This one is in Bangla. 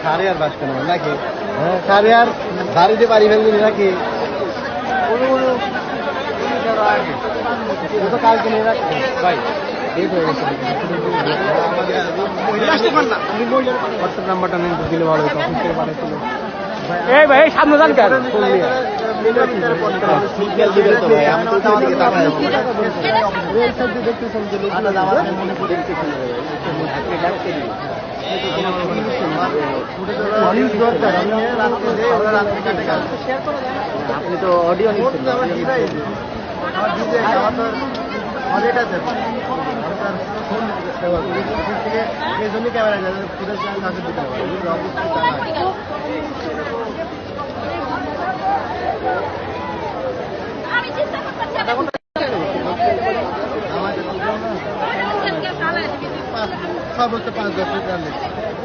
সাড়ে আর বাস কেন নাকি সাড়ে আর বাড়িতে বাড়ি ফেলবি নাকি ও তো কালকে নিয়ে রাখছে ভাই হোয়াটসঅ্যাপ নাম্বারটা নেন দিলে ভালো হতো অফিস থেকে পাঠাচ্ছিল এই ভাই সামনে যান কেন আপনি তো অডিও এই জন্য ক্যামেরা ফুটেজ দিতে সর্বোচ্চ 5-10 লিটার